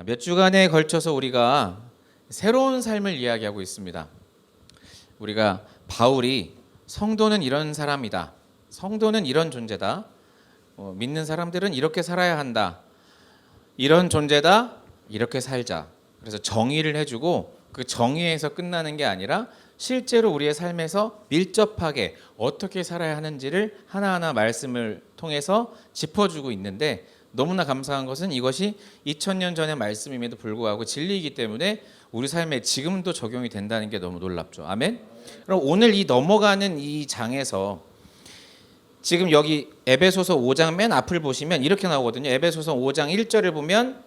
몇 주간에 걸쳐서 우리가 새로운 삶을 이야기하고 있습니다. 우리가 바울이 성도는 이런 사람이다. 성도는 이런 존재다. 믿는 사람들은 이렇게 살아야 한다. 이런 존재다. 이렇게 살자. 그래서 정의를 해주고 그 정의에서 끝나는 게 아니라 실제로 우리의 삶에서 밀접하게 어떻게 살아야 하는지를 하나하나 말씀을 통해서 짚어주고 있는데, 너무나 감사한 것은 이것이 2000년 전의 말씀임에도 불구하고 진리이기 때문에 우리 삶에 지금도 적용이 된다는 게 너무 놀랍죠. 아멘. 그럼 오늘 이 넘어가는 이 장에서 지금 여기 에베소서 5장 맨 앞을 보시면 이렇게 나오거든요. 에베소서 5장 1절을 보면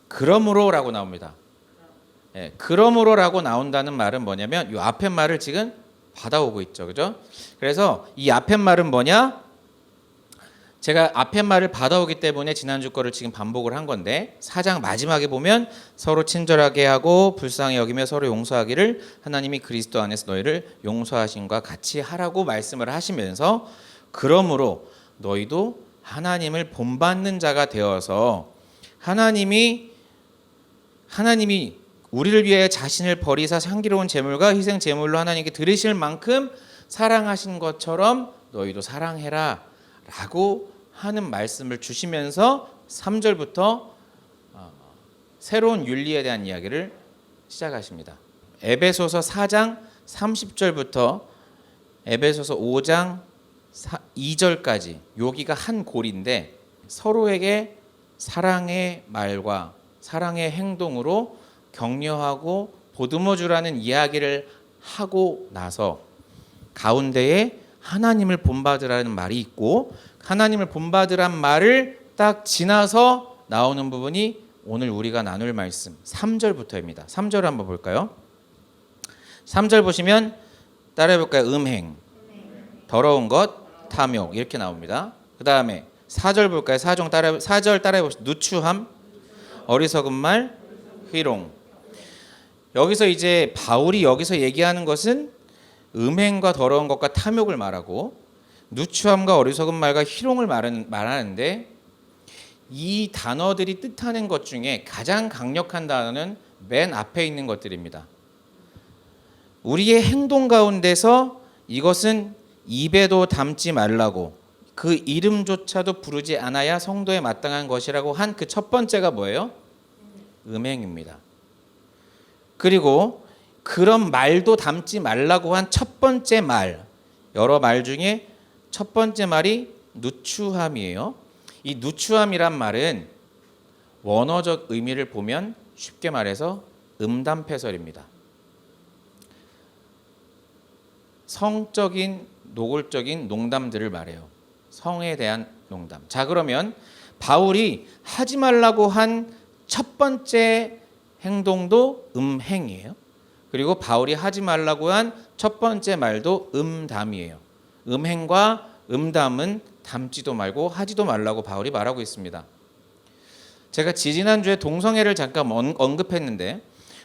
그러므로라고 나옵니다. 예, 그러므로라고 나온다는 말은 뭐냐면 이 앞에 말을 지금 받아오고 있죠. 그죠? 그래서 이 앞에 말은 뭐냐? 제가 앞에 말을 받아오기 때문에 지난주 거를 지금 반복을 한 건데, 4장 마지막에 보면 서로 친절하게 하고 불쌍히 여기며 서로 용서하기를 하나님이 그리스도 안에서 너희를 용서하신과 같이 하라고 말씀을 하시면서, 그러므로 너희도 하나님을 본받는 자가 되어서 하나님이 우리를 위해 자신을 버리사 향기로운 제물과 희생 제물로 하나님께 드리실 만큼 사랑하신 것처럼 너희도 사랑해라 라고 하는 말씀을 주시면서 3절부터 새로운 윤리에 대한 이야기를 시작하십니다. 에베소서 4장 30절부터 에베소서 5장 2절까지 여기가 한 골인데, 서로에게 사랑의 말과 사랑의 행동으로 격려하고 보듬어주라는 이야기를 하고 나서 가운데에 하나님을 본받으라는 말이 있고, 하나님을 본받으란 말을 딱 지나서 나오는 부분이 오늘 우리가 나눌 말씀 3절부터입니다. 3절을 한번 볼까요? 3절 보시면 따라해 볼까요? 음행, 더러운 것, 탐욕 이렇게 나옵니다. 그 다음에 4절 볼까요? 4절 따라해 보시죠. 누추함, 어리석은 말, 희롱. 여기서 이제 바울이 여기서 얘기하는 것은 음행과 더러운 것과 탐욕을 말하고, 누추함과 어리석은 말과 희롱을 말하는데, 이 단어들이 뜻하는 것 중에 가장 강력한 단어는 맨 앞에 있는 것들입니다. 우리의 행동 가운데서 이것은 입에도 담지 말라고, 그 이름조차도 부르지 않아야 성도에 마땅한 것이라고 한 그 첫 번째가 뭐예요? 음행입니다. 그리고 그런 말도 담지 말라고 한 첫 번째 말, 여러 말 중에 첫 번째 말이 누추함이에요. 이 누추함이란 말은 원어적 의미를 보면 쉽게 말해서 음담패설입니다. 성적인 노골적인 농담들을 말해요. 성에 대한 농담. 자, 그러면 바울이 하지 말라고 한 첫 번째 행동도 음행이에요. 그리고 바울이 하지 말라고 한 첫 번째 말도 음담이에요. 음행과 음담은 담지도 말고 하지도 말라고 바울이 말하고 있습니다. 제가 지지난주에 동성애를 잠깐 언급했는데,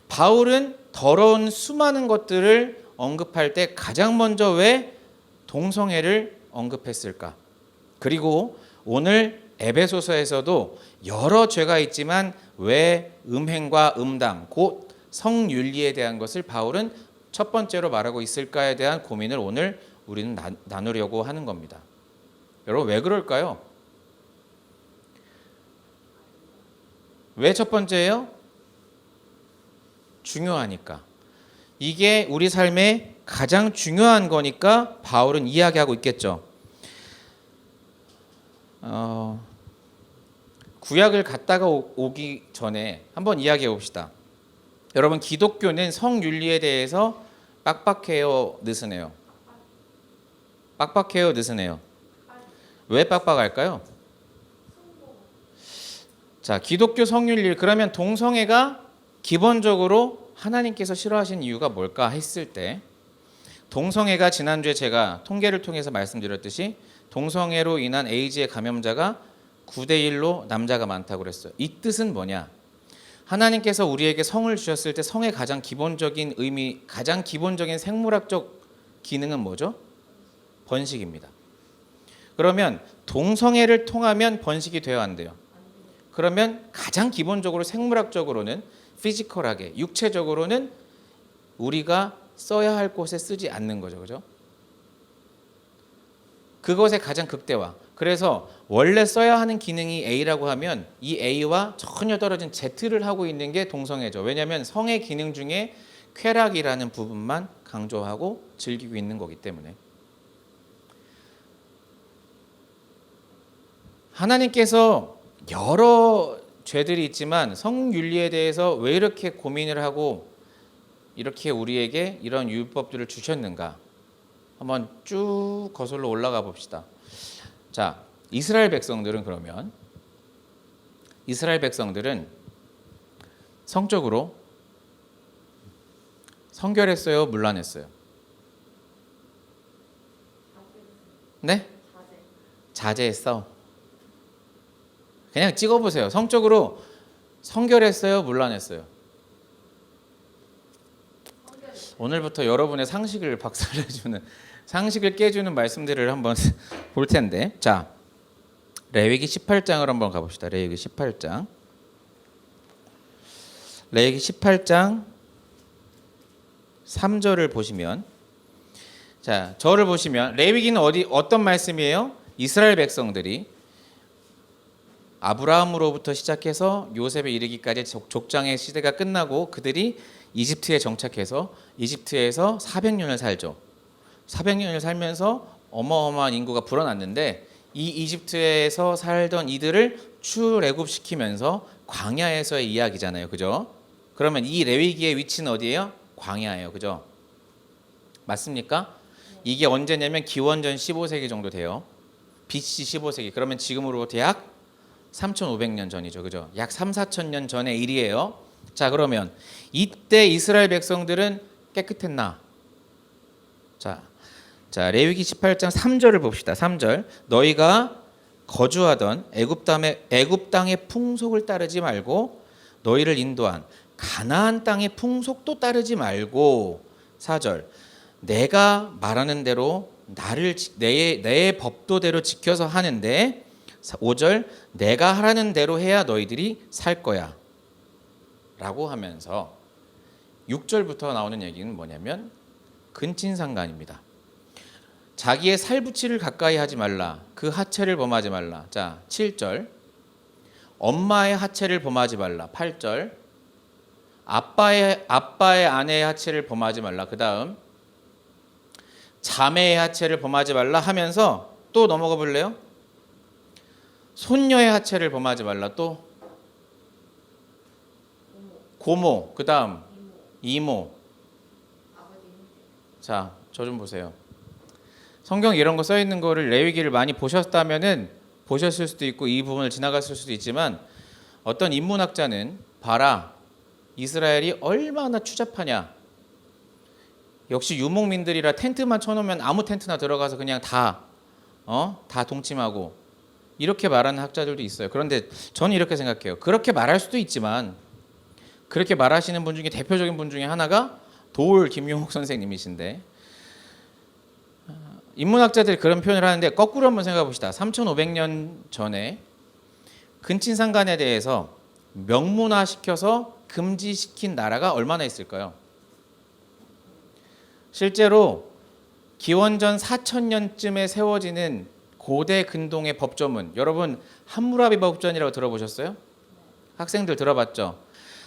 바울은 더러운 수많은 것들을 언급할 때 가장 먼저 왜 동성애를 언급했을까? 그리고 오늘 에베소서에서도 여러 죄가 있지만 왜 음행과 음담, 곧 성윤리에 대한 것을 바울은 첫 번째로 말하고 있을까에 대한 고민을 오늘 우리는 나누려고 하는 겁니다. 여러분, 왜 그럴까요? 왜 첫 번째예요? 중요하니까. 이게 우리 삶에 가장 중요한 거니까 바울은 이야기하고 있겠죠. 구약을 갔다가 오기 전에 한번 이야기해 봅시다. 여러분, 기독교는 성윤리에 대해서 빡빡해요, 느슨해요? 빡빡해요, 느슨해요? 왜 빡빡할까요? 자, 기독교 성윤리, 그러면 동성애가 기본적으로 하나님께서 싫어하시는 이유가 뭘까 했을 때, 동성애가 지난주에 제가 통계를 통해서 말씀드렸듯이 동성애로 인한 에이즈의 감염자가 9대1로 남자가 많다고 그랬어요. 이 뜻은 뭐냐? 하나님께서 우리에게 성을 주셨을 때 성의 가장 기본적인 의미, 가장 기본적인 생물학적 기능은 뭐죠? 번식입니다. 그러면 동성애를 통하면 번식이 돼야 안 돼요? 그러면 가장 기본적으로 생물학적으로는 피지컬하게 육체적으로는 우리가 써야 할 곳에 쓰지 않는 거죠. 그죠? 그것의 가장 극대화. 그래서 원래 써야 하는 기능이 A라고 하면 이 A와 전혀 떨어진 Z를 하고 있는 게 동성애죠. 왜냐하면 성의 기능 중에 쾌락이라는 부분만 강조하고 즐기고 있는 거기 때문에. 하나님께서 여러 죄들이 있지만 성윤리에 대해서 왜 이렇게 고민을 하고 이렇게 우리에게 이런 율법들을 주셨는가? 한번 쭉 거슬러 올라가 봅시다. 자, 이스라엘 백성들은 그러면 이스라엘 백성들은 성적으로 성결했어요, 문란했어요? 네? 자제했어. 그냥 찍어보세요. 성적으로 성결했어요, 문란했어요? 오늘부터 여러분의 상식을 박살내주는, 상식을 깨주는 말씀들을 한번 볼 텐데, 자, 레위기 18장을 한번 가봅시다. 레위기 18장. 레위기 18장 3절을 보시면, 자, 저를 보시면 레위기는 어떤 말씀이에요? 이스라엘 백성들이 아브라함으로부터 시작해서 요셉에 이르기까지 족장의 시대가 끝나고 그들이 이집트에 정착해서 이집트에서 400년을 살죠. 400년을 살면서 어마어마한 인구가 불어났는데 이 이집트에서 살던 이들을 출애굽시키면서 광야에서의 이야기잖아요. 그죠? 그러면 이 레위기의 위치는 어디예요? 광야예요. 그죠? 맞습니까? 이게 언제냐면 기원전 15세기 정도 돼요. BC 15세기. 그러면 지금으로부터 약 3,500년 전이죠. 그죠? 약 3, 4천 년 전의 일이에요. 자, 그러면 이때 이스라엘 백성들은 깨끗했나? 자, 레위기 18장 3절을 봅시다. 3절. 너희가 거주하던 애굽 땅의 풍속을 따르지 말고 너희를 인도한 가나안 땅의 풍속도 따르지 말고 4절. 내가 말하는 대로 나를 내 법도대로 지켜서 하는데 5절. 내가 하라는 대로 해야 너희들이 살 거야 라고 하면서 6절부터 나오는 얘기는 뭐냐면 근친상간입니다. 자기의 살부치를 가까이 하지 말라. 그 하체를 범하지 말라. 자, 7절. 엄마의 하체를 범하지 말라. 8절. 아빠의 아내의 하체를 범하지 말라. 그 다음 자매의 하체를 범하지 말라 하면서 또 넘어가 볼래요? 손녀의 하체를 범하지 말라. 또 고모, 그 다음 이모. 자, 저 좀 보세요. 성경 이런 거 써 있는 거를 레위기를 많이 보셨다면은 보셨을 수도 있고 이 부분을 지나갔을 수도 있지만 어떤 인문학자는 봐라, 이스라엘이 얼마나 추잡하냐. 역시 유목민들이라 텐트만 쳐놓으면 아무 텐트나 들어가서 그냥 다 동침하고 이렇게 말하는 학자들도 있어요. 그런데 저는 이렇게 생각해요. 그렇게 말할 수도 있지만 그렇게 말하시는 분 중에 대표적인 분 중에 하나가 도올 김용옥 선생님이신데 인문학자들이 그런 표현을 하는데 거꾸로 한번 생각해 봅시다. 3,500년 전에 근친상간에 대해서 명문화시켜서 금지시킨 나라가 얼마나 있을까요? 실제로 기원전 4,000년쯤에 세워지는 고대 근동의 법조문, 여러분 함무라비 법전이라고 들어보셨어요? 학생들 들어봤죠?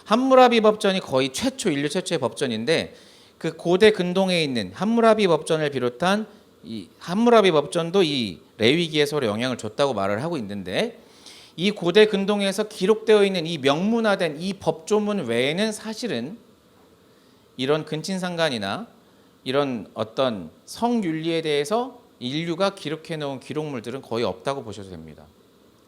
함무라비 법전이 거의 인류 최초의 법전인데 그 고대 근동에 있는 함무라비 법전을 비롯한 이 함무라비 법전도 이 레위기에 서로 영향을 줬다고 말을 하고 있는데 이 고대 근동에서 기록되어 있는 이 명문화된 이 법조문 외에는 사실은 이런 근친상간이나 이런 어떤 성윤리에 대해서 인류가 기록해 놓은 기록물들은 거의 없다고 보셔도 됩니다.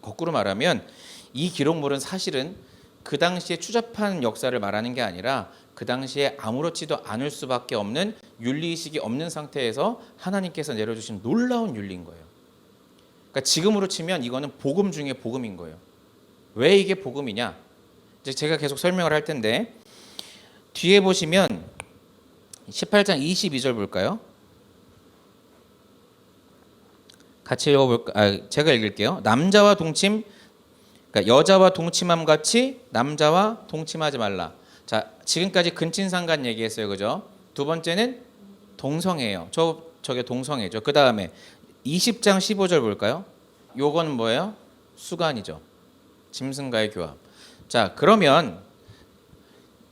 거꾸로 말하면 이 기록물은 사실은 그 당시에 추잡한 역사를 말하는 게 아니라 그 당시에 아무렇지도 않을 수밖에 없는 윤리의식이 없는 상태에서 하나님께서 내려주신 놀라운 윤리인 거예요. 그러니까 지금으로 치면 이거는 복음 중에 복음인 거예요. 왜 이게 복음이냐? 이제 제가 계속 설명을 할 텐데 뒤에 보시면 18장 22절 볼까요? 같이 읽어볼까? 제가 읽을게요. 남자와 동침 그러니까 여자와 동침함 같이 남자와 동침하지 말라. 자, 지금까지 근친상간 얘기했어요, 그죠? 두 번째는 동성애예요. 저게 동성애죠. 그 다음에 20장 15절 볼까요? 요거는 뭐예요? 수간이죠. 짐승과의 교합. 자, 그러면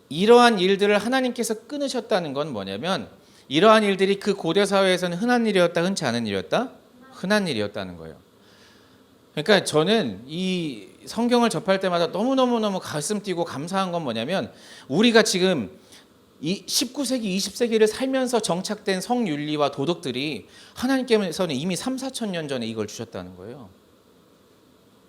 이러한 일들을 하나님께서 끊으셨다는 건 뭐냐면, 이러한 일들이 그 고대 사회에서는 흔한 일이었다, 흔치 않은 일이었다? 흔한 일이었다는 거예요. 그러니까 저는 이 성경을 접할 때마다 너무너무 가슴 뛰고 감사한 건 뭐냐면, 우리가 지금 이 19세기, 20세기를 살면서 정착된 성윤리와 도덕들이 하나님께서는 이미 3, 4천 년 전에 이걸 주셨다는 거예요.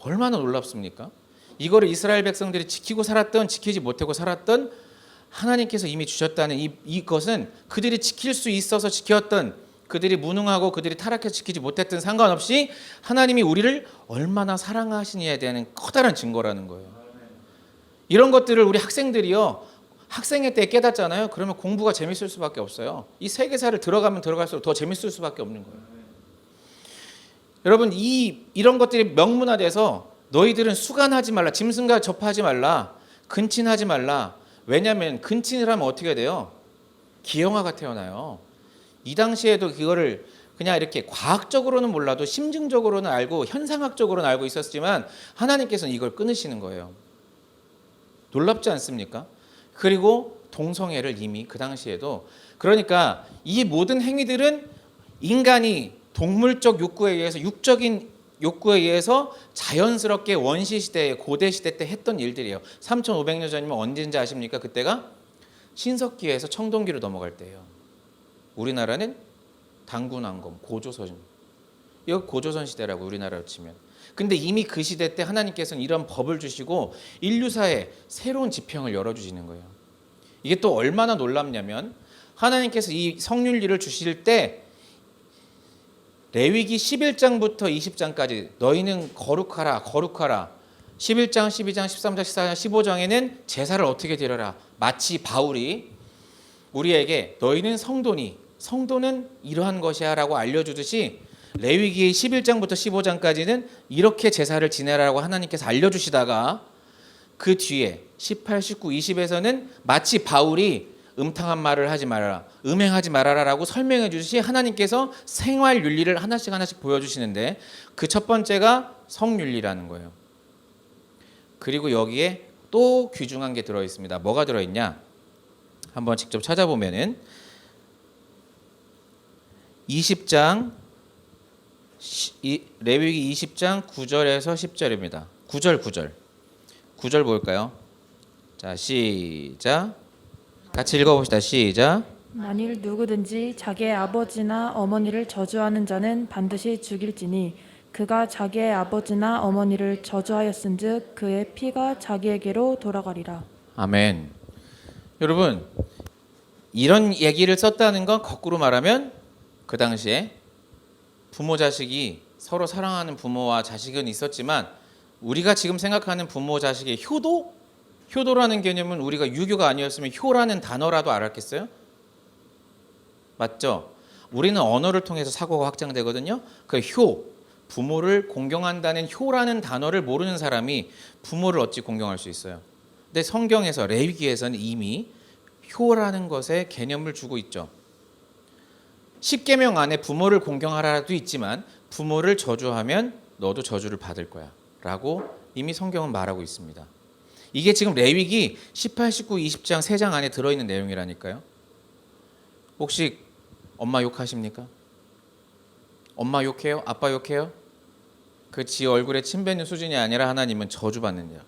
얼마나 놀랍습니까? 이거를 이스라엘 백성들이 지키고 살았던, 지키지 못하고 살았던, 하나님께서 이미 주셨다는 이것은 그들이 지킬 수 있어서 지켰던, 그들이 무능하고 그들이 타락해서 지키지 못했던 상관없이 하나님이 우리를 얼마나 사랑하시느냐에 대한 커다란 증거라는 거예요. 이런 것들을 우리 학생들이요, 학생회 때 깨닫잖아요. 그러면 공부가 재밌을 수밖에 없어요. 이 세계사를 들어가면 들어갈수록 더 재밌을 수밖에 없는 거예요. 여러분, 이런 것들이 명문화돼서 너희들은 수간하지 말라, 짐승과 접하지 말라, 근친하지 말라. 왜냐하면 근친을 하면 어떻게 돼요? 기형아가 태어나요. 이 당시에도 그거를 그냥 이렇게 과학적으로는 몰라도 심증적으로는 알고 현상학적으로는 알고 있었지만 하나님께서는 이걸 끊으시는 거예요. 놀랍지 않습니까? 그리고 동성애를 이미 그 당시에도, 그러니까 이 모든 행위들은 인간이 동물적 욕구에 의해서, 육적인 욕구에 의해서 자연스럽게 원시 시대에, 고대 시대 때 했던 일들이에요. 3,500년 전이면 언제인지 아십니까? 그때가 신석기에서 청동기로 넘어갈 때예요. 우리나라는 당군왕검, 고조선, 이거 고조선 시대라고 우리나라로 치면. 근데 이미 그 시대 때 하나님께서는 이런 법을 주시고 인류사에 새로운 지평을 열어주시는 거예요. 이게 또 얼마나 놀랍냐면, 하나님께서 이 성윤리를 주실 때 레위기 11장부터 20장까지 너희는 거룩하라, 거룩하라. 11장, 12장, 13장, 14장, 15장에는 제사를 어떻게 드려라. 마치 바울이 우리에게 너희는 성도니, 성도는 이러한 것이야 라고 알려주듯이 레위기 11장부터 15장까지는 이렇게 제사를 지내라고 하나님께서 알려주시다가, 그 뒤에 18, 19, 20에서는 마치 바울이 음탕한 말을 하지 말아라, 음행하지 말아라 라고 설명해 주듯이 하나님께서 생활 윤리를 하나씩 보여주시는데, 그 첫 번째가 성윤리라는 거예요. 그리고 여기에 또 귀중한 게 들어있습니다. 뭐가 들어있냐? 한번 직접 찾아보면은 20장, 레위기 20장 9절에서 10절입니다. 9절 볼까요? 자, 시작. 같이 읽어봅시다. 시작. 만일 누구든지 자기의 아버지나 어머니를 저주하는 자는 반드시 죽일지니, 그가 자기의 아버지나 어머니를 저주하였은즉 그의 피가 자기에게로 돌아가리라. 아멘. 여러분, 이런 얘기를 썼다는 건 거꾸로 말하면 그 당시에 부모 자식이 서로 사랑하는 부모와 자식은 있었지만, 우리가 지금 생각하는 부모 자식의 효도라는 개념은 우리가 유교가 아니었으면 효라는 단어라도 알았겠어요? 맞죠? 우리는 언어를 통해서 사고가 확장되거든요. 그 부모를 공경한다는 효라는 단어를 모르는 사람이 부모를 어찌 공경할 수 있어요? 근데 성경에서, 레위기에서는 이미 효라는 것에 개념을 주고 있죠. 10계명 안에 부모를 공경하라도 있지만 부모를 저주하면 너도 저주를 받을 거야 라고 이미 성경은 말하고 있습니다. 이게 지금 레위기 18, 19, 20장 3장 안에 들어있는 내용이라니까요. 혹시 엄마 욕하십니까? 엄마 욕해요? 아빠 욕해요? 그 지 얼굴에 침 뱉는 수준이 아니라 하나님은 저주받는다.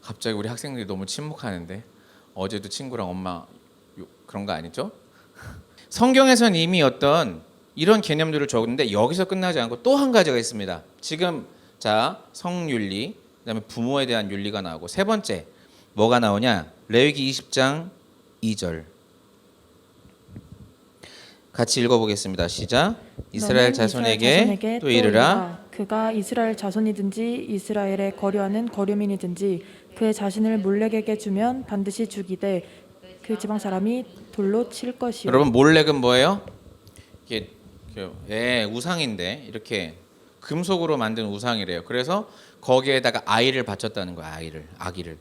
갑자기 우리 학생들이 너무 침묵하는데, 어제도 친구랑 엄마 그런 거 아니죠? 성경에서는 이미 어떤 이런 개념들을 적는데 여기서 끝나지 않고 또 한 가지가 있습니다. 지금 자, 성윤리, 그다음에 부모에 대한 윤리가 나오고, 세 번째 뭐가 나오냐? 레위기 20장 2절 같이 읽어보겠습니다. 시작. 이스라엘 자손에게 또 이르라. 그가 이스라엘 자손이든지 이스라엘에 거류하는 거류민이든지 그의 자신을 몰렉에게 주면 반드시 죽이되 그 지방 사람이 돌로 칠 것이요. 여러분, 몰렉은 뭐예요? 이게 우상인데 이렇게 금속으로 만든 우상이래요. 그래서 거기에다가 아이를 바쳤다는 거예요. 아기를.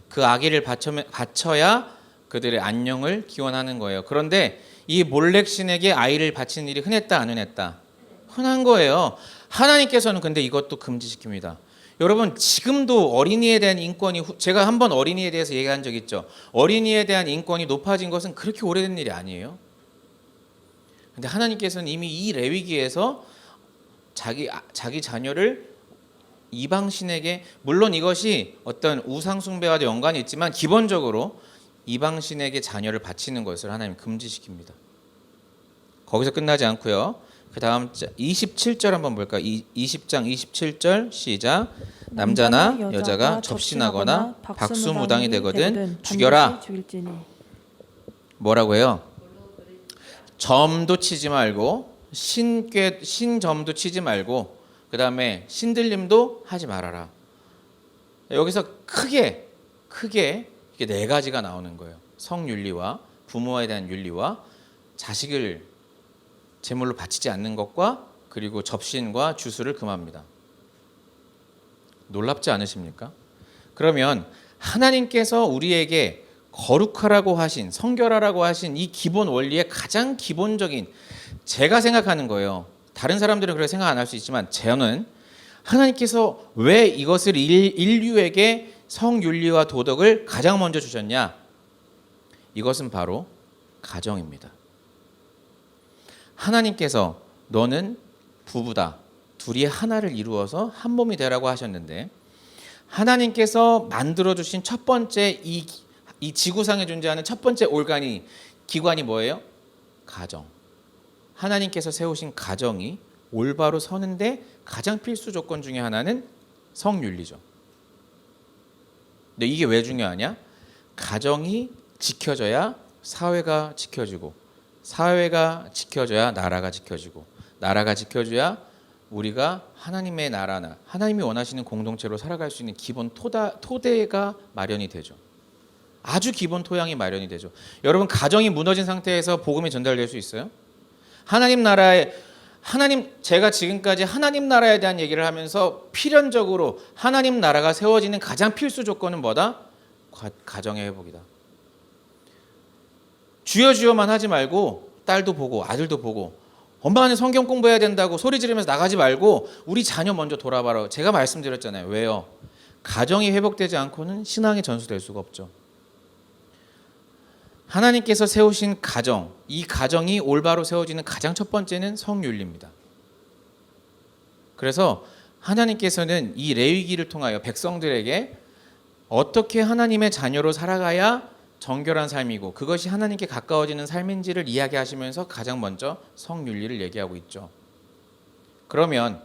그 아기를 바쳐야 그들의 안녕을 기원하는 거예요. 그런데 이 몰렉 신에게 아이를 바치는 일이 흔했다 안 흔했다? 흔한 거예요. 하나님께서는 근데 이것도 금지시킵니다. 여러분 지금도 어린이에 대한 인권이 제가 한번 어린이에 대해서 얘기한 적 있죠. 어린이에 대한 인권이 높아진 것은 그렇게 오래된 일이 아니에요. 근데 하나님께서는 이미 이 레위기에서 자기 자녀를 이방 신에게, 물론 이것이 어떤 우상 숭배와도 연관이 있지만 기본적으로 이방 신에게 자녀를 바치는 것을 하나님 금지시킵니다. 거기서 끝나지 않고요. 그 다음 27절 한번 볼까요? 20장 27절 시작. 남자나 여자가 접신하거나 박수무당이 되거든 죽여라. 뭐라고 해요? 점도 치지 말고 신점도 치지 말고 그 다음에 신들림도 하지 말아라. 여기서 크게 이게 네 가지가 나오는 거예요. 성윤리와 부모에 대한 윤리와 자식을 제물로 바치지 않는 것과 그리고 접신과 주술을 금합니다. 놀랍지 않으십니까? 그러면 하나님께서 우리에게 거룩하라고 하신, 성결하라고 하신 이 기본 원리의 가장 기본적인, 제가 생각하는 거예요. 다른 사람들은 그렇게 생각 안 할 수 있지만 저는 하나님께서 왜 이것을 인류에게 성윤리와 도덕을 가장 먼저 주셨냐? 이것은 바로 가정입니다. 하나님께서 너는 부부다. 둘이 하나를 이루어서 한 몸이 되라고 하셨는데 하나님께서 만들어주신 첫 번째 이 지구상에 존재하는 첫 번째 기관이 뭐예요? 가정. 하나님께서 세우신 가정이 올바로 서는데 가장 필수 조건 중에 하나는 성윤리죠. 근데 이게 왜 중요하냐? 가정이 지켜져야 사회가 지켜지고 사회가 지켜져야 나라가 지켜지고 나라가 지켜져야 우리가 하나님의 나라나 하나님이 원하시는 공동체로 살아갈 수 있는 기본 토대가 마련이 되죠. 아주 기본 토양이 마련이 되죠. 여러분 가정이 무너진 상태에서 복음이 전달될 수 있어요? 제가 지금까지 하나님 나라에 대한 얘기를 하면서 필연적으로 하나님 나라가 세워지는 가장 필수 조건은 뭐다? 가정의 회복이다. 주여주여만 하지 말고 딸도 보고 아들도 보고 엄마는 성경 공부해야 된다고 소리 지르면서 나가지 말고 우리 자녀 먼저 돌아봐라. 제가 말씀드렸잖아요. 왜요? 가정이 회복되지 않고는 신앙이 전수될 수가 없죠. 하나님께서 세우신 가정, 이 가정이 올바로 세워지는 가장 첫 번째는 성윤리입니다. 그래서 하나님께서는 이 레위기를 통하여 백성들에게 어떻게 하나님의 자녀로 살아가야 정결한 삶이고 그것이 하나님께 가까워지는 삶인지를 이야기하시면서 가장 먼저 성윤리를 얘기하고 있죠. 그러면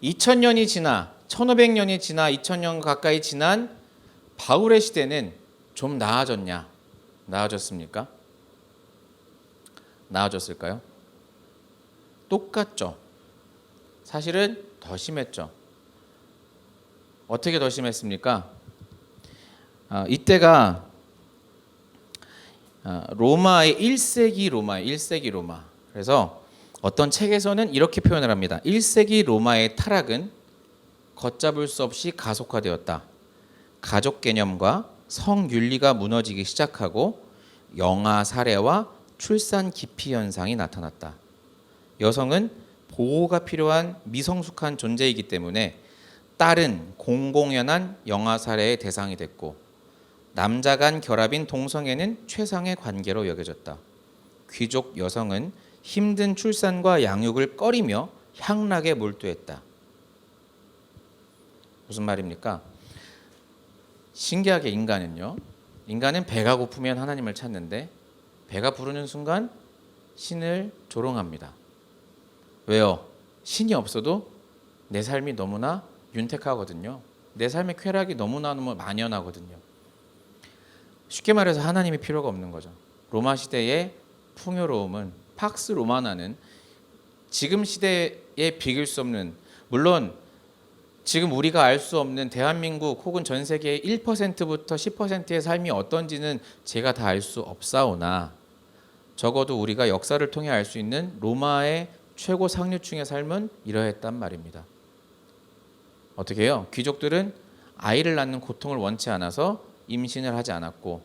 2000년이 지나 1500년이 지나 2000년 가까이 지난 바울의 시대는 좀 나아졌냐? 나아졌습니까? 나아졌을까요? 똑같죠. 사실은 더 심했죠. 어떻게 더 심했습니까? 이때가 로마의 1세기 로마. 그래서 어떤 책에서는 이렇게 표현을 합니다. 1세기 로마의 타락은 걷잡을 수 없이 가속화되었다. 가족 개념과 성윤리가 무너지기 시작하고 영아 살해와 출산 기피 현상이 나타났다. 여성은 보호가 필요한 미성숙한 존재이기 때문에 딸은 공공연한 영아 살해의 대상이 됐고 남자 간 결합인 동성애는 최상의 관계로 여겨졌다. 귀족 여성은 힘든 출산과 양육을 꺼리며 향락에 몰두했다. 무슨 말입니까? 신기하게 인간은 배가 고프면 하나님을 찾는데 배가 부르는 순간 신을 조롱합니다. 왜요? 신이 없어도 내 삶이 너무나 윤택하거든요. 내 삶의 쾌락이 너무나 만연하거든요. 쉽게 말해서 하나님이 필요가 없는 거죠. 로마 시대의 풍요로움은 팍스 로마나는 지금 시대에 비길 수 없는, 물론 지금 우리가 알 수 없는 대한민국 혹은 전 세계의 1%부터 10%의 삶이 어떤지는 제가 다 알 수 없사오나 적어도 우리가 역사를 통해 알 수 있는 로마의 최고 상류층의 삶은 이러했단 말입니다. 어떻게 해요? 귀족들은 아이를 낳는 고통을 원치 않아서 임신을 하지 않았고,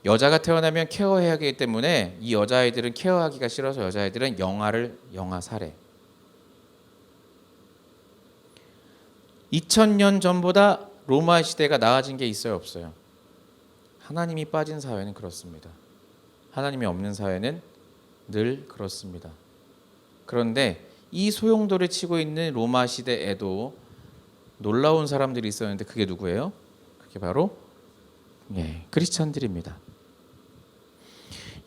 여자가 태어나면 케어해야 하기 때문에 이 여자아이들은 케어하기가 싫어서 여자아이들은 영아 살해. 2000년 전보다 로마 시대가 나아진 게 있어요, 없어요? 하나님이 빠진 사회는 그렇습니다. 하나님이 없는 사회는 늘 그렇습니다. 그런데 이 소용돌이 치고 있는 로마 시대에도 놀라운 사람들이 있었는데 그게 누구예요? 그게 바로 크리스천들입니다.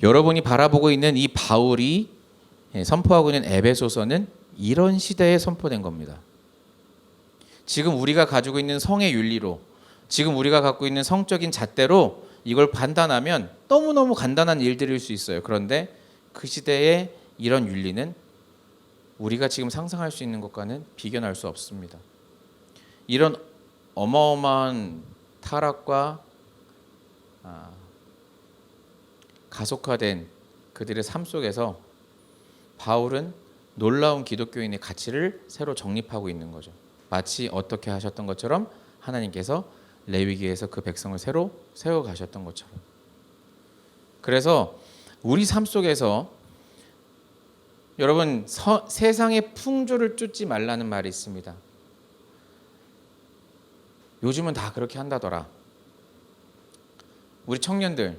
여러분이 바라보고 있는 이 바울이 선포하고 있는 에베소서는 이런 시대에 선포된 겁니다. 지금 우리가 가지고 있는 성의 윤리로, 지금 우리가 갖고 있는 성적인 잣대로 이걸 판단하면 너무너무 간단한 일들일 수 있어요. 그런데 그 시대의 이런 윤리는 우리가 지금 상상할 수 있는 것과는 비견할 수 없습니다. 이런 어마어마한 타락과 가속화된 그들의 삶 속에서 바울은 놀라운 기독교인의 가치를 새로 정립하고 있는 거죠. 마치 어떻게 하셨던 것처럼 하나님께서 레위기에서 그 백성을 새로 세워 가셨던 것처럼. 그래서 우리 삶 속에서 여러분 세상의 풍조를 쫓지 말라는 말이 있습니다. 요즘은 다 그렇게 한다더라. 우리 청년들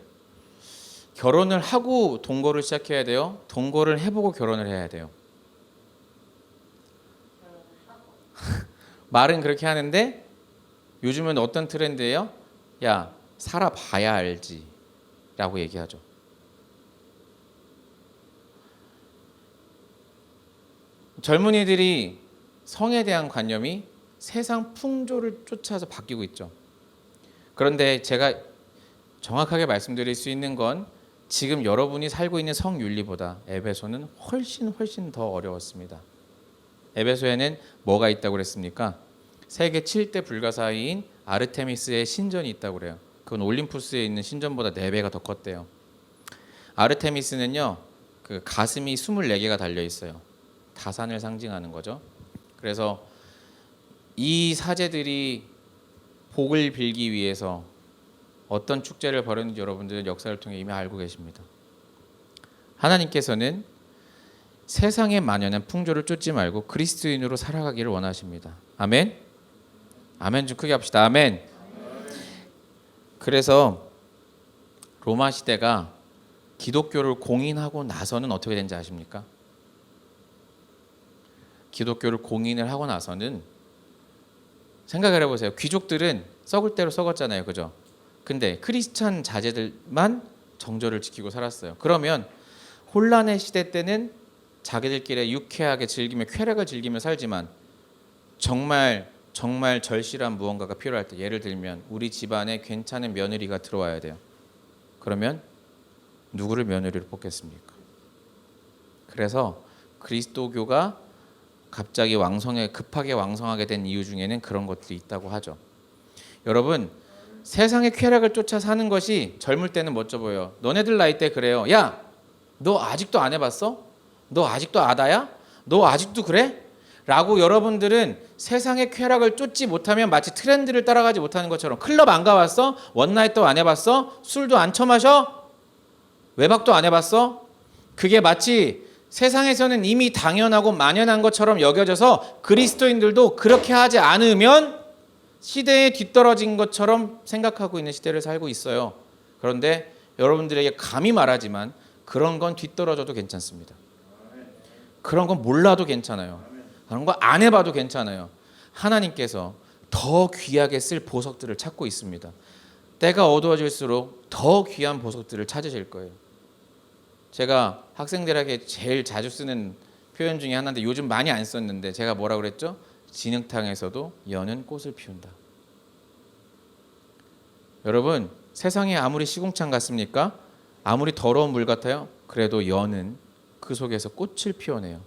결혼을 하고 동거를 시작해야 돼요? 동거를 해보고 결혼을 해야 돼요? 말은 그렇게 하는데 요즘은 어떤 트렌드예요? 야, 살아봐야 알지 라고 얘기하죠. 젊은이들이 성에 대한 관념이 세상 풍조를 쫓아서 바뀌고 있죠. 그런데 제가 정확하게 말씀드릴 수 있는 건 지금 여러분이 살고 있는 성윤리보다 에베소는 훨씬 더 어려웠습니다. 에베소에는 뭐가 있다고 그랬습니까? 세계 7대 불가사의인 아르테미스의 신전이 있다고 그래요. 그건 올림푸스에 있는 신전보다 4배가 더 컸대요. 아르테미스는요, 그 가슴이 24개가 달려 있어요. 다산을 상징하는 거죠. 그래서 이 사제들이 복을 빌기 위해서 어떤 축제를 벌였는지 여러분들은 역사를 통해 이미 알고 계십니다. 하나님께서는 세상에 만연한 풍조를 쫓지 말고 그리스도인으로 살아가기를 원하십니다. 아멘. 아멘 좀 크게 합시다. 아멘. 그래서 로마 시대가 기독교를 공인하고 나서는 어떻게 된지 아십니까? 기독교를 공인을 하고 나서는 생각을 해보세요. 귀족들은 썩을 대로 썩었잖아요, 그죠? 근데 크리스찬 자제들만 정절을 지키고 살았어요. 그러면 혼란의 시대 때는 자기들끼리 유쾌하게 즐기며 쾌락을 즐기며 살지만 정말 절실한 무언가가 필요할 때, 예를 들면 우리 집안에 괜찮은 며느리가 들어와야 돼요. 그러면 누구를 며느리로 뽑겠습니까? 그래서 그리스도교가 갑자기 급하게 왕성하게 된 이유 중에는 그런 것들이 있다고 하죠. 여러분, 세상의 쾌락을 쫓아 사는 것이 젊을 때는 멋져 보여요. 너네들 나이 때 그래요. 야, 너 아직도 안 해봤어? 너 아직도 아다야? 너 아직도 그래? 라고 여러분들은 세상의 쾌락을 쫓지 못하면 마치 트렌드를 따라가지 못하는 것처럼, 클럽 안 가봤어? 원나잇도 안 해봤어? 술도 안 처마셔? 외박도 안 해봤어? 그게 마치 세상에서는 이미 당연하고 만연한 것처럼 여겨져서 그리스도인들도 그렇게 하지 않으면 시대에 뒤떨어진 것처럼 생각하고 있는 시대를 살고 있어요. 그런데 여러분들에게 감히 말하지만 그런 건 뒤떨어져도 괜찮습니다. 그런 건 몰라도 괜찮아요. 그런 거 안 해봐도 괜찮아요. 하나님께서 더 귀하게 쓸 보석들을 찾고 있습니다. 때가 어두워질수록 더 귀한 보석들을 찾으실 거예요. 제가 학생들에게 제일 자주 쓰는 표현 중에 하나인데 요즘 많이 안 썼는데, 제가 뭐라고 그랬죠? 진흙탕에서도 연은 꽃을 피운다. 여러분, 세상이 아무리 시궁창 같습니까? 아무리 더러운 물 같아요? 그래도 연은 그 속에서 꽃을 피워내요.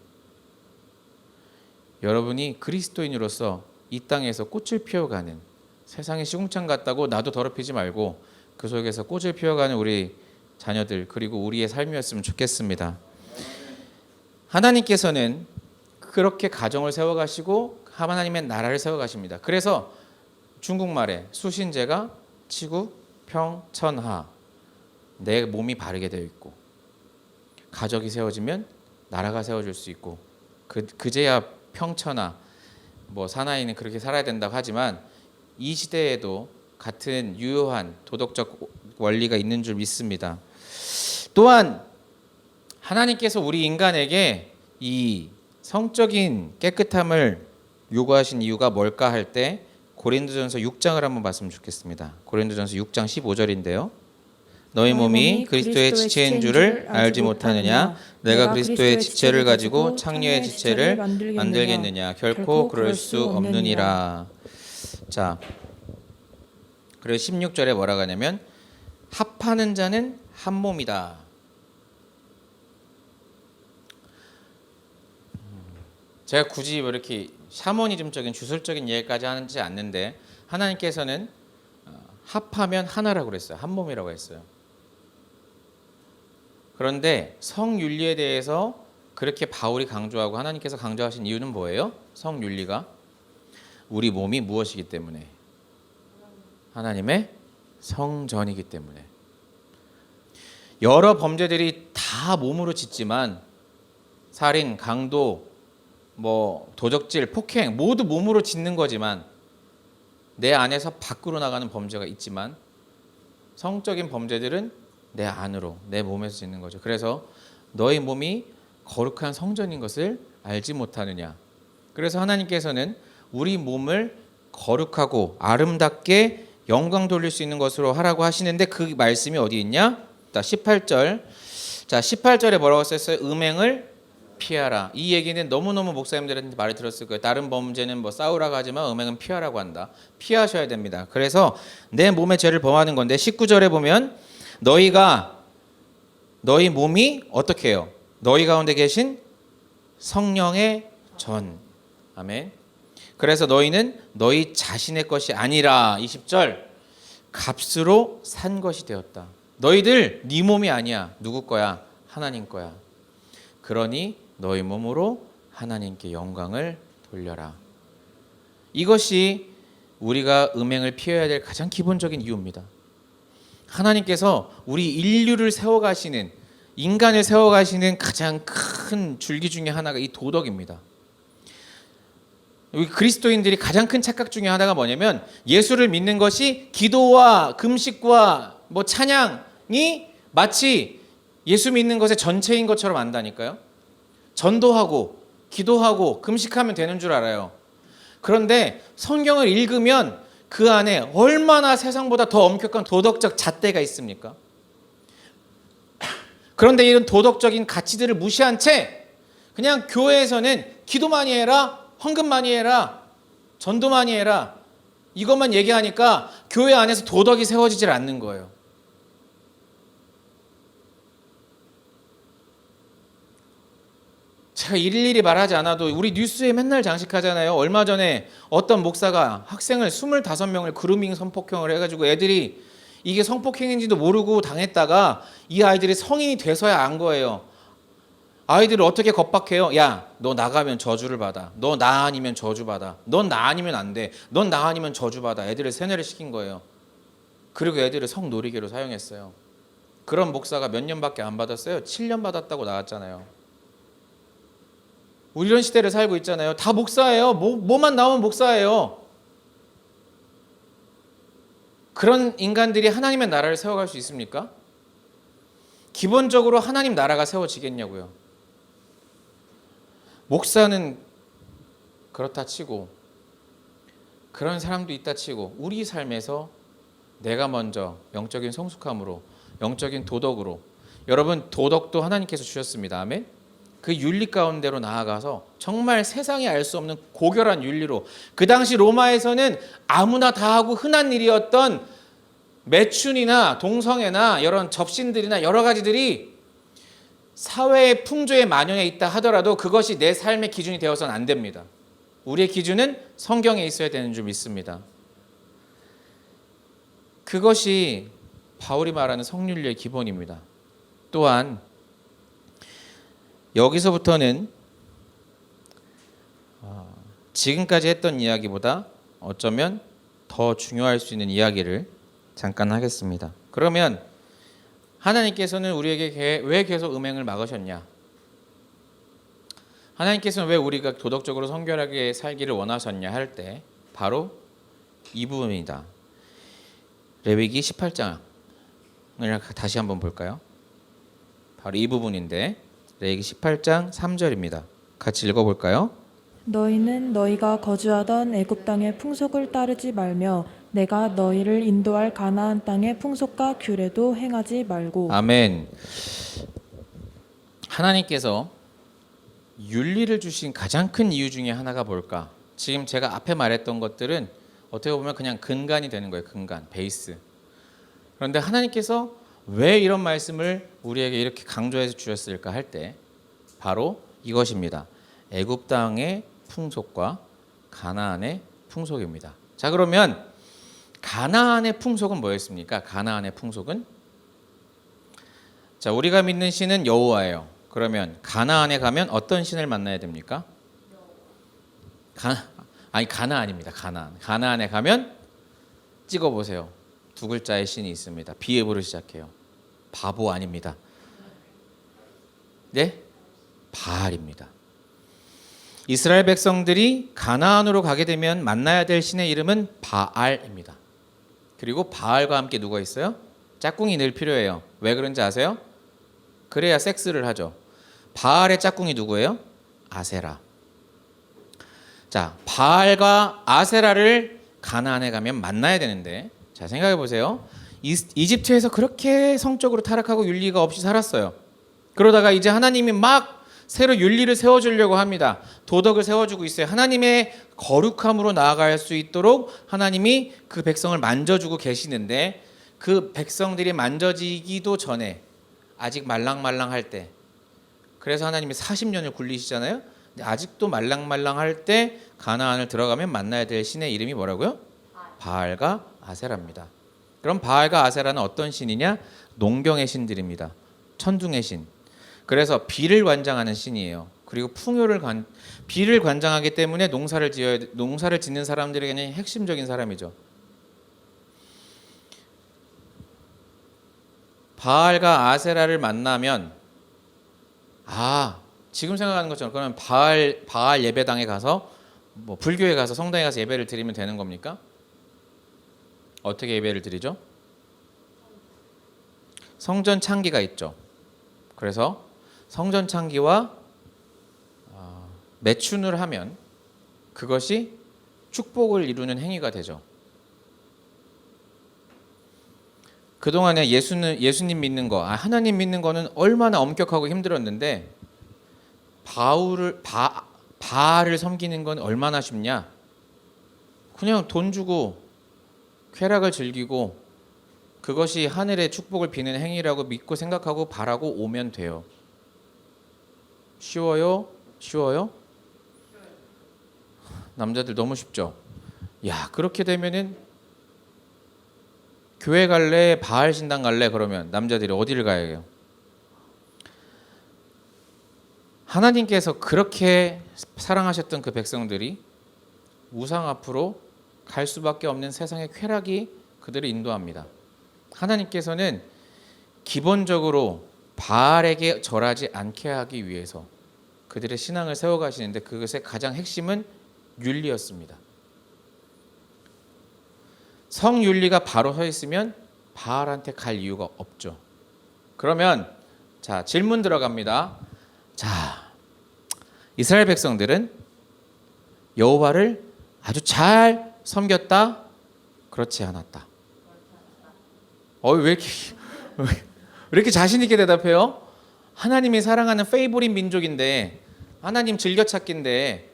여러분이 그리스도인으로서 이 땅에서 꽃을 피워가는, 세상이 시궁창 같다고 나도 더럽히지 말고 그 속에서 꽃을 피워가는 우리 자녀들, 그리고 우리의 삶이었으면 좋겠습니다. 하나님께서는 그렇게 가정을 세워가시고 하나님의 나라를 세워가십니다. 그래서 중국말에 수신제가 치구, 평, 천하, 내 몸이 바르게 되어 있고, 가족이 세워지면 나라가 세워질 수 있고, 그제야 평천하, 뭐 사나이는 그렇게 살아야 된다고 하지만 이 시대에도 같은 유효한 도덕적 원리가 있는 줄 믿습니다. 또한 하나님께서 우리 인간에게 이 성적인 깨끗함을 요구하신 이유가 뭘까 할 때 고린도전서 6장을 한번 봤으면 좋겠습니다. 고린도전서 6장 15절인데요. 너희 몸이 그리스도의 지체인 줄을 알지 못하느냐? 내가 그리스도의 지체를 가지고 창녀의 지체를 만들겠느냐? 결코 그럴 수 없느니라. 자, 그리고 16절에 뭐라고 하냐면 합하는 자는 한 몸이다. 제가 굳이 이렇게 샤머니즘적인 주술적인 이해까지 하지 않는데 하나님께서는 합하면 하나라고 그랬어요. 한 몸이라고 했어요. 그런데 성윤리에 대해서 그렇게 바울이 강조하고 하나님께서 강조하신 이유는 뭐예요? 성윤리가 우리 몸이 무엇이기 때문에? 하나님의 성전이기 때문에. 여러 범죄들이 다 몸으로 짓지만 살인, 강도, 뭐 도적질, 폭행 모두 몸으로 짓는 거지만 내 안에서 밖으로 나가는 범죄가 있지만 성적인 범죄들은 내 안으로, 내 몸에서 짓는 거죠. 그래서 너희 몸이 거룩한 성전인 것을 알지 못하느냐. 그래서 하나님께서는 우리 몸을 거룩하고 아름답게 영광 돌릴 수 있는 것으로 하라고 하시는데 그 말씀이 어디 있냐? 18절. 자, 18절에 뭐라고 썼어요? 음행을 피하라. 이 얘기는 너무너무 목사님들한테 말을 들었을 거예요. 다른 범죄는 뭐 싸우라고 하지만 음행은 피하라고 한다. 피하셔야 됩니다. 그래서 내 몸의 죄를 범하는 건데 19절에 보면 너희 몸이 어떻게 해요? 너희 가운데 계신 성령의 전. 아멘. 그래서 너희는 너희 자신의 것이 아니라 20절 값으로 산 것이 되었다. 너희들 네 몸이 아니야. 누구 거야? 하나님 거야. 그러니 너희 몸으로 하나님께 영광을 돌려라. 이것이 우리가 음행을 피해야 될 가장 기본적인 이유입니다. 하나님께서 우리 인류를 세워가시는, 인간을 세워가시는 가장 큰 줄기 중에 하나가 이 도덕입니다. 우리 그리스도인들이 가장 큰 착각 중에 하나가 뭐냐면 예수를 믿는 것이 기도와 금식과 뭐 찬양이 마치 예수 믿는 것의 전체인 것처럼 안다니까요. 전도하고 기도하고 금식하면 되는 줄 알아요. 그런데 성경을 읽으면 그 안에 얼마나 세상보다 더 엄격한 도덕적 잣대가 있습니까? 그런데 이런 도덕적인 가치들을 무시한 채 그냥 교회에서는 기도 많이 해라, 헌금 많이 해라, 전도 많이 해라 이것만 얘기하니까 교회 안에서 도덕이 세워지질 않는 거예요. 제가 일일이 말하지 않아도 우리 뉴스에 맨날 장식하잖아요. 얼마 전에 어떤 목사가 학생을 25명을 그루밍 성폭행을 해가지고 애들이 이게 성폭행인지도 모르고 당했다가 이 아이들이 성인이 돼서야 안 거예요. 아이들을 어떻게 겁박해요? 야, 너 나가면 저주를 받아. 너 나 아니면 저주 받아. 넌 나 아니면 안 돼. 넌 나 아니면 저주 받아. 애들을 세뇌를 시킨 거예요. 그리고 애들을 성놀이개로 사용했어요. 그런 목사가 몇 년밖에 안 받았어요? 7년 받았다고 나왔잖아요. 우리 이런 시대를 살고 있잖아요. 다 목사예요. 뭐만 나오면 목사예요. 그런 인간들이 하나님의 나라를 세워갈 수 있습니까? 기본적으로 하나님 나라가 세워지겠냐고요. 목사는 그렇다 치고 그런 사람도 있다 치고 우리 삶에서 내가 먼저 영적인 성숙함으로 영적인 도덕으로 여러분 도덕도 하나님께서 주셨습니다. 아멘. 그 윤리 가운데로 나아가서 정말 세상이 알 수 없는 고결한 윤리로 그 당시 로마에서는 아무나 다 하고 흔한 일이었던 매춘이나 동성애나 이런 접신들이나 여러 가지들이 사회의 풍조에 만연해 있다 하더라도 그것이 내 삶의 기준이 되어서는 안 됩니다. 우리의 기준은 성경에 있어야 되는 줄 믿습니다. 그것이 바울이 말하는 성윤리의 기본입니다. 또한 여기서부터는 지금까지 했던 이야기보다 어쩌면 더 중요할 수 있는 이야기를 잠깐 하겠습니다. 그러면 하나님께서는 우리에게 왜 계속 음행을 막으셨냐? 하나님께서는 왜 우리가 도덕적으로 성결하게 살기를 원하셨냐 할 때 바로 이 부분이다. 레위기 18장을 다시 한번 볼까요? 바로 이 부분인데 레위기 18장 3절입니다. 같이 읽어볼까요? 너희는 너희가 거주하던 애굽 땅의 풍속을 따르지 말며 내가 너희를 인도할 가나안 땅의 풍속과 규례도 행하지 말고. 아멘. 하나님께서 윤리를 주신 가장 큰 이유 중에 하나가 뭘까? 지금 제가 앞에 말했던 것들은 어떻게 보면 그냥 근간이 되는 거예요. 근간, 베이스. 그런데 하나님께서 왜 이런 말씀을 우리에게 이렇게 강조해서 주셨을까 할 때 바로 이것입니다. 애굽 땅의 풍속과 가나안의 풍속입니다. 자, 그러면 가나안의 풍속은 뭐였습니까? 가나안의 풍속은 자, 우리가 믿는 신은 여호와예요. 그러면 가나안에 가면 어떤 신을 만나야 됩니까? 가나안입니다. 가나안에 가면 찍어 보세요. 두 글자의 신이 있습니다. 비읍으로 시작해요. 바보 아닙니다. 네? 바알입니다. 이스라엘 백성들이 가나안으로 가게 되면 만나야 될 신의 이름은 바알입니다. 그리고 바알과 함께 누가 있어요? 짝꿍이 늘 필요해요. 왜 그런지 아세요? 그래야 섹스를 하죠. 바알의 짝꿍이 누구예요? 아세라. 자, 바알과 아세라를 가나안에 가면 만나야 되는데, 자, 생각해 보세요. 이집트에서 그렇게 성적으로 타락하고 윤리가 없이 살았어요. 그러다가 이제 하나님이 막 새로 윤리를 세워주려고 합니다. 도덕을 세워주고 있어요. 하나님의 거룩함으로 나아갈 수 있도록 하나님이 그 백성을 만져주고 계시는데, 그 백성들이 만져지기도 전에 아직 말랑말랑할 때, 그래서 하나님이 40년을 굴리시잖아요. 근데 아직도 말랑말랑할 때 가나안을 들어가면 만나야 될 신의 이름이 뭐라고요? 바알과 아세라입니다. 그럼 바알과 아세라는 어떤 신이냐? 농경의 신들입니다. 천둥의 신. 그래서 비를 관장하는 신이에요. 그리고 비를 관장하기 때문에 농사를 짓는 사람들에게는 핵심적인 사람이죠. 바알과 아세라를 만나면 지금 생각하는 것처럼 그러면 바알 예배당에 가서 뭐 불교에 가서 성당에 가서 예배를 드리면 되는 겁니까? 어떻게 예배를 드리죠? 성전 창기가 있죠. 그래서 성전 창기와 매춘을 하면 그것이 축복을 이루는 행위가 되죠. 그동안에 예수님 믿는 거, 하나님 믿는 거는 얼마나 엄격하고 힘들었는데 바알을 섬기는 건 얼마나 쉽냐? 그냥 돈 주고 쾌락을 즐기고 그것이 하늘의 축복을 비는 행위라고 믿고 생각하고 바라고 오면 돼요. 쉬워요? 쉬워요? 남자들 너무 쉽죠? 야, 그렇게 되면은 교회 갈래? 바알 신당 갈래? 그러면 남자들이 어디를 가야 해요? 하나님께서 그렇게 사랑하셨던 그 백성들이 우상 앞으로 갈 수밖에 없는 세상의 쾌락이 그들을 인도합니다. 하나님께서는 기본적으로 바알에게 절하지 않게 하기 위해서 그들의 신앙을 세워가시는데 그것의 가장 핵심은 윤리였습니다. 성윤리가 바로 서 있으면 바알한테 갈 이유가 없죠. 그러면 자, 질문 들어갑니다. 자, 이스라엘 백성들은 여호와를 아주 잘 섬겼다? 그렇지 않았다. 왜 이렇게 자신 있게 대답해요? 하나님이 사랑하는 페이보릿 민족인데, 하나님 즐겨찾기인데,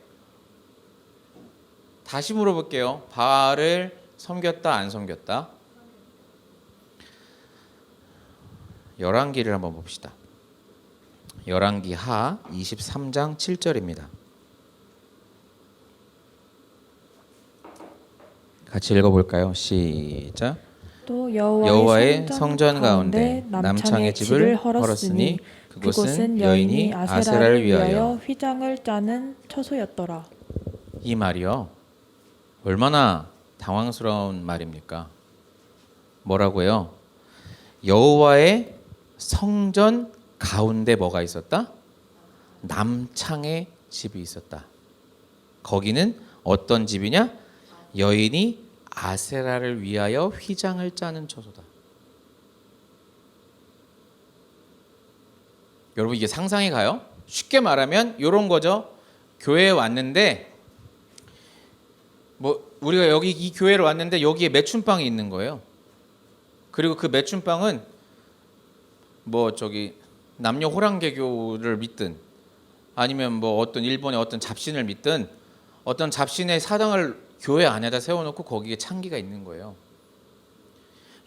다시 물어볼게요. 바알을 섬겼다, 안 섬겼다? 열왕기를 한번 봅시다. 열왕기 하 23장 7절입니다. 같이 읽어볼까요? 시작. 또 여호와의 성전 가운데 남창의 집을 헐었으니 그곳은 여인이 아세라를 위하여 휘장을 짜는 처소였더라. 이 말이요. 얼마나 당황스러운 말입니까? 뭐라고요? 여호와의 성전 가운데 뭐가 있었다? 남창의 집이 있었다. 거기는 어떤 집이냐? 여인이 아세라를 위하여 휘장을 짜는 처소다. 여러분 이게 상상이 가요? 쉽게 말하면 이런 거죠. 교회에 왔는데 뭐 우리가 여기 이 교회를 왔는데 여기에 매춘빵이 있는 거예요. 그리고 그 매춘빵은 뭐 저기 남녀 호랑개교를 믿든 아니면 뭐 어떤 일본의 어떤 잡신을 믿든 어떤 잡신의 사당을 교회 안에다 세워놓고 거기에 창기가 있는 거예요.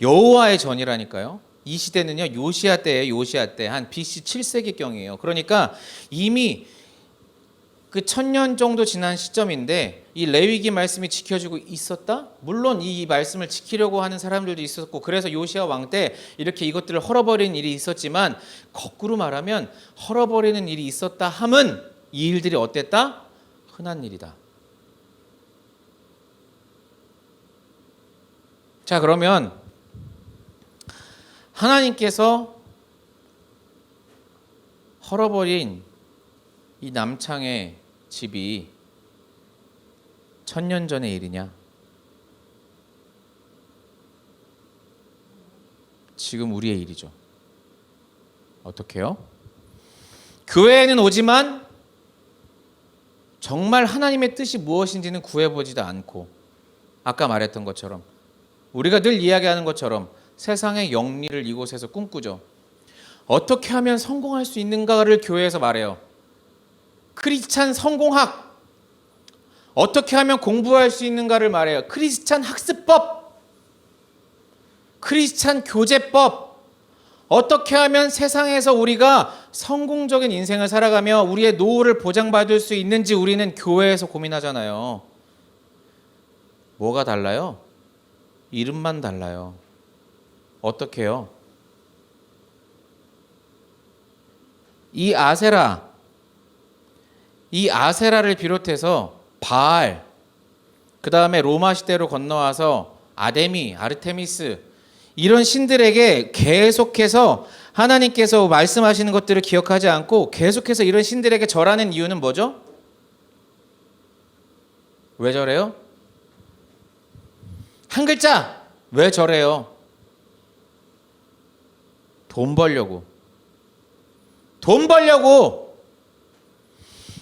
여호와의 전이라니까요. 이 시대는요 요시야 때예요. 요시야 때 한 BC 7세기경이에요. 그러니까 이미 그 1000년 정도 지난 시점인데 이 레위기 말씀이 지켜지고 있었다? 물론 이 말씀을 지키려고 하는 사람들도 있었고 그래서 요시야 왕 때 이렇게 이것들을 헐어버리는 일이 있었지만 거꾸로 말하면 헐어버리는 일이 있었다 함은 이 일들이 어땠다? 흔한 일이다. 자 그러면 하나님께서 헐어버린 이 남창의 집이 1000년 전의 일이냐? 지금 우리의 일이죠. 어떻게요? 교회에는 오지만 정말 하나님의 뜻이 무엇인지는 구해보지도 않고 아까 말했던 것처럼 우리가 늘 이야기하는 것처럼 세상의 영리를 이곳에서 꿈꾸죠. 어떻게 하면 성공할 수 있는가를 교회에서 말해요. 크리스찬 성공학. 어떻게 하면 공부할 수 있는가를 말해요. 크리스찬 학습법. 크리스찬 교제법. 어떻게 하면 세상에서 우리가 성공적인 인생을 살아가며 우리의 노후를 보장받을 수 있는지 우리는 교회에서 고민하잖아요. 뭐가 달라요? 이름만 달라요. 어떻게 해요? 이 아세라를 비롯해서 바알, 그 다음에 로마 시대로 건너와서 아데미, 아르테미스 이런 신들에게 계속해서 하나님께서 말씀하시는 것들을 기억하지 않고 계속해서 이런 신들에게 절하는 이유는 뭐죠? 왜 절해요? 한 글자! 왜 절해요? 돈 벌려고. 돈 벌려고.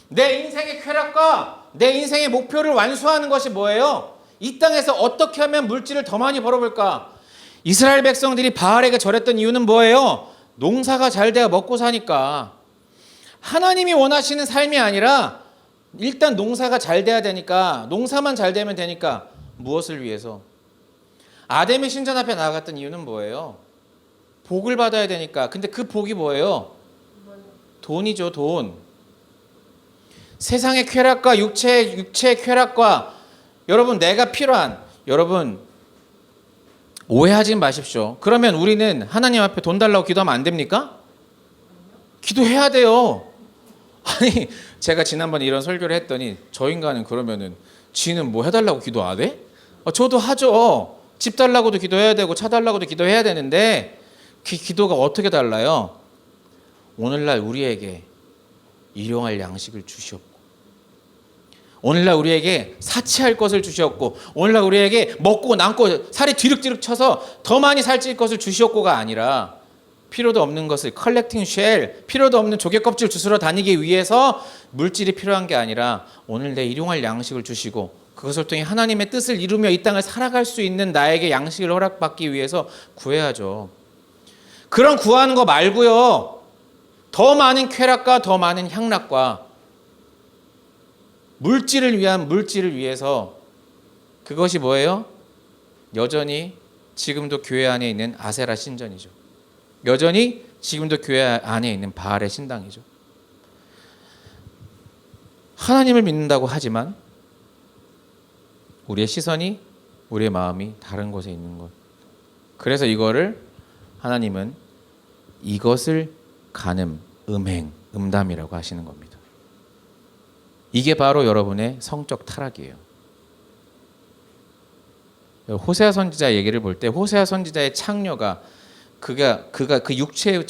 내 인생의 쾌락과 내 인생의 목표를 완수하는 것이 뭐예요? 이 땅에서 어떻게 하면 물질을 더 많이 벌어볼까? 이스라엘 백성들이 바알에게 절했던 이유는 뭐예요? 농사가 잘 돼야 먹고 사니까. 하나님이 원하시는 삶이 아니라 일단 농사가 잘 돼야 되니까, 농사만 잘 되면 되니까. 무엇을 위해서? 아데미 신전 앞에 나아갔던 이유는 뭐예요? 복을 받아야 되니까. 근데 그 복이 뭐예요? 돈이죠, 돈. 세상의 쾌락과 육체의 쾌락과 여러분 내가 필요한, 여러분 오해하지 마십시오. 그러면 우리는 하나님 앞에 돈 달라고 기도하면 안 됩니까? 기도해야 돼요. 아니 제가 지난번에 이런 설교를 했더니 저 인간은 그러면은 지는 뭐 해달라고 기도 안 해? 저도 하죠. 집 달라고도 기도해야 되고 차 달라고도 기도해야 되는데 기도가 어떻게 달라요? 오늘날 우리에게 일용할 양식을 주시옵고 오늘날 우리에게 사치할 것을 주시옵고 오늘날 우리에게 먹고 남고 살이 뒤룩뒤룩 쳐서 더 많이 살찔 것을 주시옵고가 아니라 필요도 없는 것을 컬렉팅 쉘, 필요도 없는 조개껍질 주스러 다니기 위해서 물질이 필요한 게 아니라 오늘 내 일용할 양식을 주시고 그것을 통해 하나님의 뜻을 이루며 이 땅을 살아갈 수 있는 나에게 양식을 허락받기 위해서 구해야죠. 그런 구하는 거 말고요. 더 많은 쾌락과 더 많은 향락과 물질을 위해서 그것이 뭐예요? 여전히 지금도 교회 안에 있는 아세라 신전이죠. 여전히 지금도 교회 안에 있는 바알의 신당이죠. 하나님을 믿는다고 하지만 우리의 시선이, 우리의 마음이 다른 곳에 있는 것. 그래서 이거를 하나님은 이것을 간음, 음행, 음담이라고 하시는 겁니다. 이게 바로 여러분의 성적 타락이에요. 호세아 선지자 얘기를 볼 때 호세아 선지자의 창녀가 그가 그 육체에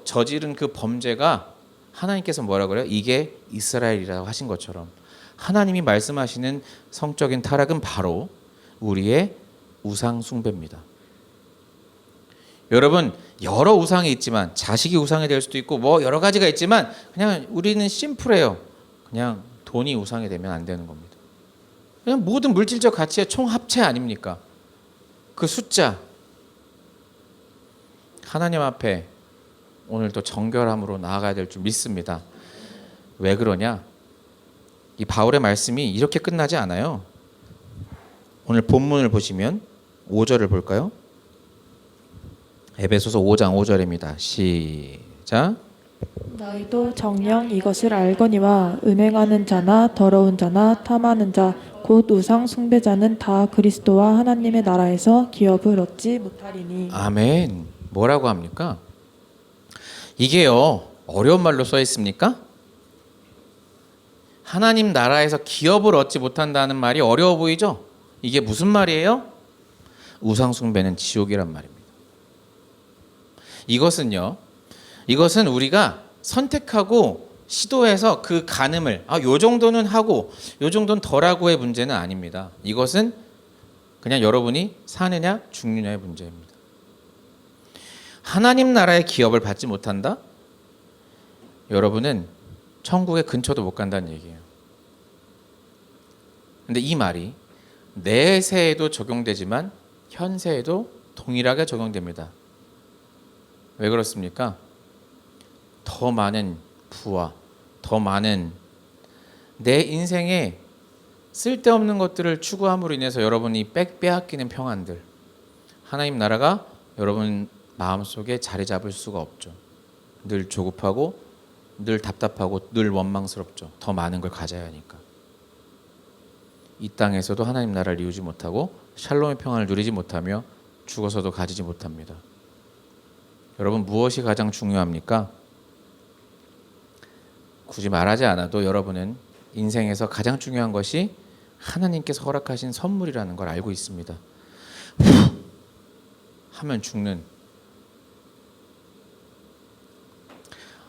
저지른 그 범죄가 하나님께서 뭐라 그래요? 이게 이스라엘이라고 하신 것처럼 하나님이 말씀하시는 성적인 타락은 바로 우리의 우상 숭배입니다. 여러분, 여러 우상이 있지만 자식이 우상이 될 수도 있고 뭐 여러 가지가 있지만 그냥 우리는 심플해요. 그냥 돈이 우상이 되면 안 되는 겁니다. 그냥 모든 물질적 가치의 총합체 아닙니까? 그 숫자. 하나님 앞에 오늘도 정결함으로 나아가야 될 줄 믿습니다. 왜 그러냐? 이 바울의 말씀이 이렇게 끝나지 않아요. 오늘 본문을 보시면 5절을 볼까요? 에베소서 5장 5절입니다. 시작. 너희도 정녕 이것을 알거니와 음행하는 자나 더러운 자나 탐하는 자 곧 우상 숭배자는 다 그리스도와 하나님의 나라에서 기업을 얻지 못하리니. 아멘. 뭐라고 합니까? 이게요, 어려운 말로 써 있습니까? 하나님 나라에서 기업을 얻지 못한다는 말이 어려워 보이죠? 이게 무슨 말이에요? 우상 숭배는 지옥이란 말입니다. 이것은 우리가 선택하고 시도해서 그 간음을 요 정도는 하고 요 정도는 덜하고의 문제는 아닙니다. 이것은 그냥 여러분이 사느냐 죽느냐의 문제입니다. 하나님 나라의 기업을 받지 못한다? 여러분은 천국의 근처도 못 간다는 얘기예요. 근데 이 말이 내세에도 적용되지만 현세에도 동일하게 적용됩니다. 왜 그렇습니까? 더 많은 부와 더 많은 내 인생에 쓸데없는 것들을 추구함으로 인해서 여러분이 빼앗기는 평안들, 하나님 나라가 여러분 마음속에 자리 잡을 수가 없죠. 늘 조급하고 늘 답답하고 늘 원망스럽죠. 더 많은 걸 가져야 하니까. 이 땅에서도 하나님 나라를 이루지 못하고 샬롬의 평안을 누리지 못하며 죽어서도 가지지 못합니다. 여러분, 무엇이 가장 중요합니까? 굳이 말하지 않아도 여러분은 인생에서 가장 중요한 것이 하나님께서 허락하신 선물이라는 걸 알고 있습니다. 하면 죽는.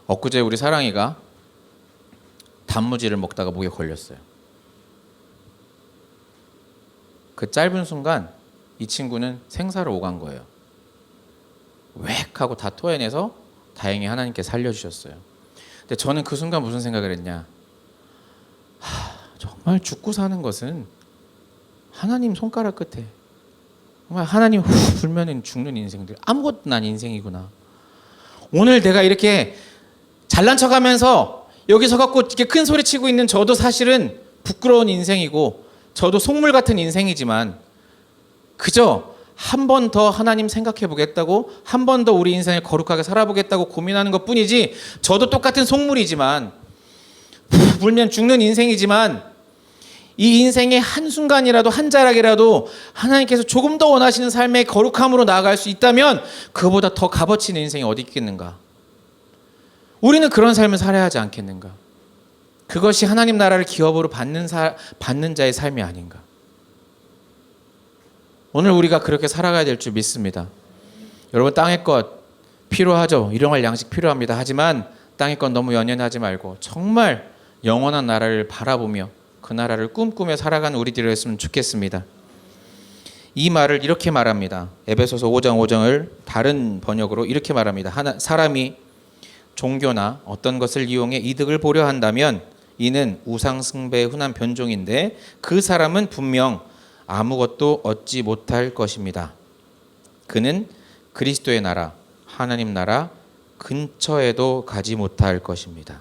엊그제 우리 사랑이가 단무지를 먹다가 목에 걸렸어요. 그 짧은 순간 이 친구는 생사를 오간 거예요. 웩 하고 다 토해내서 다행히 하나님께 살려주셨어요. 근데 저는 그 순간 무슨 생각을 했냐? 정말 죽고 사는 것은 하나님 손가락 끝에, 정말 하나님 후 불면은 죽는 인생들, 아무것도 난 인생이구나. 오늘 내가 이렇게 잘난 척하면서 여기 서갖고 이렇게 큰 소리 치고 있는 저도 사실은 부끄러운 인생이고 저도 속물 같은 인생이지만 그저 한 번 더 하나님 생각해 보겠다고, 한 번 더 우리 인생을 거룩하게 살아보겠다고 고민하는 것 뿐이지, 저도 똑같은 속물이지만 불면 죽는 인생이지만 이 인생의 한순간이라도 한 자락이라도 하나님께서 조금 더 원하시는 삶의 거룩함으로 나아갈 수 있다면 그보다 더 값어치 있는 인생이 어디 있겠는가? 우리는 그런 삶을 살아야 하지 않겠는가? 그것이 하나님 나라를 기업으로 받는 자의 삶이 아닌가? 오늘 우리가 그렇게 살아가야 될 줄 믿습니다. 여러분, 땅의 것 필요하죠. 일용할 양식 필요합니다. 하지만 땅의 것 너무 연연하지 말고 정말 영원한 나라를 바라보며 그 나라를 꿈꾸며 살아가는 우리들이었으면 좋겠습니다. 이 말을 이렇게 말합니다. 에베소서 5장 5장을 다른 번역으로 이렇게 말합니다. 사람이 종교나 어떤 것을 이용해 이득을 보려 한다면 이는 우상 숭배의 흔한 변종인데 그 사람은 분명 아무것도 얻지 못할 것입니다. 그는 그리스도의 나라, 하나님 나라 근처에도 가지 못할 것입니다.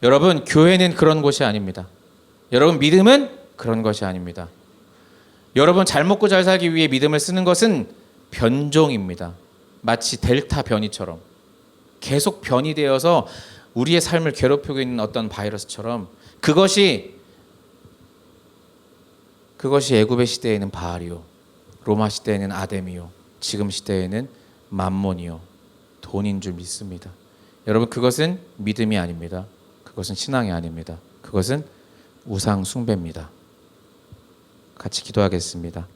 여러분, 교회는 그런 곳이 아닙니다. 여러분, 믿음은 그런 것이 아닙니다. 여러분, 잘 먹고 잘 살기 위해 믿음을 쓰는 것은 변종입니다. 마치 델타 변이처럼 계속 변이 되어서 우리의 삶을 괴롭히고 있는 어떤 바이러스처럼 그것이 애굽의 시대에는 바알이요, 로마 시대에는 아데미요, 지금 시대에는 맘몬이요, 돈인 줄 믿습니다. 여러분, 그것은 믿음이 아닙니다. 그것은 신앙이 아닙니다. 그것은 우상 숭배입니다. 같이 기도하겠습니다.